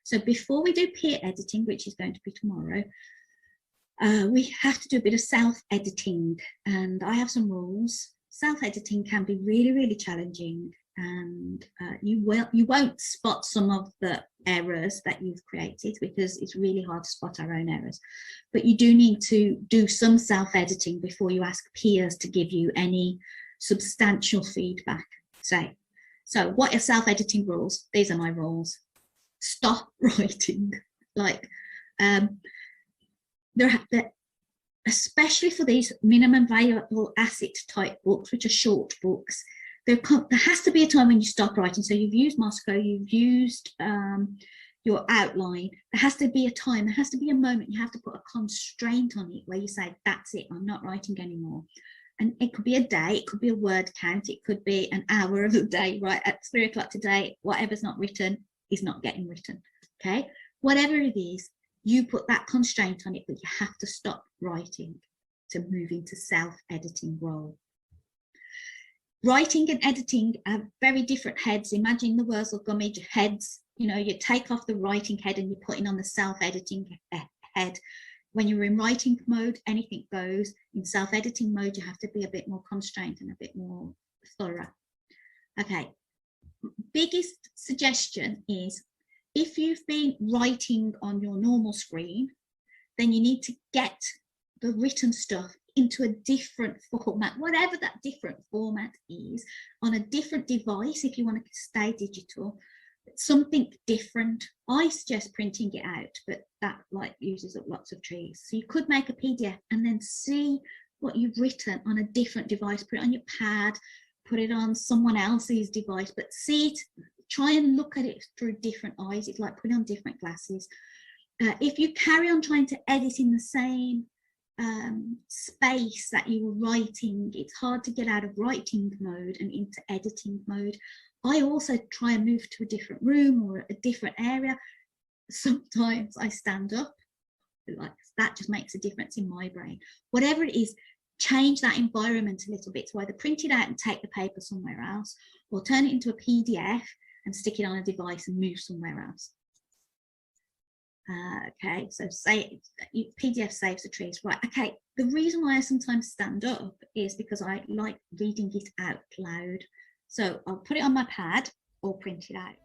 So before we do peer editing, which is going to be tomorrow, we have to do a bit of self-editing, and I have some rules. Self-editing can be really, really challenging, and you won't spot some of the errors that you've created because it's really hard to spot our own errors. But you do need to do some self-editing before you ask peers to give you any substantial feedback. So what are self-editing rules? These are my rules. Stop writing. Like especially for these minimum viable asset type books, which are short books, there has to be a time when you stop writing. So you've used Moscow, you've used your outline. There has to be a time, there has to be a moment, you have to put a constraint on it where you say, that's it, I'm not writing anymore. And it could be a day, it could be a word count, it could be an hour of the day, right? At 3 o'clock today, whatever's not written is not getting written, okay? Whatever it is, you put that constraint on it, but you have to stop writing to move into self-editing role. Writing and editing have very different heads. Imagine the Wurzel Gummidge heads. You know, you take off the writing head and you're putting on the self-editing head. When you're in writing mode, anything goes. In self-editing mode, you have to be a bit more constrained and a bit more thorough. Okay, biggest suggestion is if you've been writing on your normal screen, then you need to get the written stuff into a different format, whatever that different format is, on a different device if you want to stay digital, something different. I suggest printing it out, but that like uses up lots of trees. So you could make a PDF and then see what you've written on a different device, put it on your pad, put it on someone else's device, but see it, try and look at it through different eyes. It's like putting on different glasses. If you carry on trying to edit in the same space that you were writing, it's hard to get out of writing mode and into editing mode. I also try and move to a different room or a different area. Sometimes I stand up, like that just makes a difference in my brain. Whatever it is, change that environment a little bit. So either print it out and take the paper somewhere else, or turn it into a PDF and stick it on a device and move somewhere else. Okay, so say PDF saves the trees, right? Okay, the reason why I sometimes stand up is because I like reading it out loud. So I'll put it on my pad or print it out.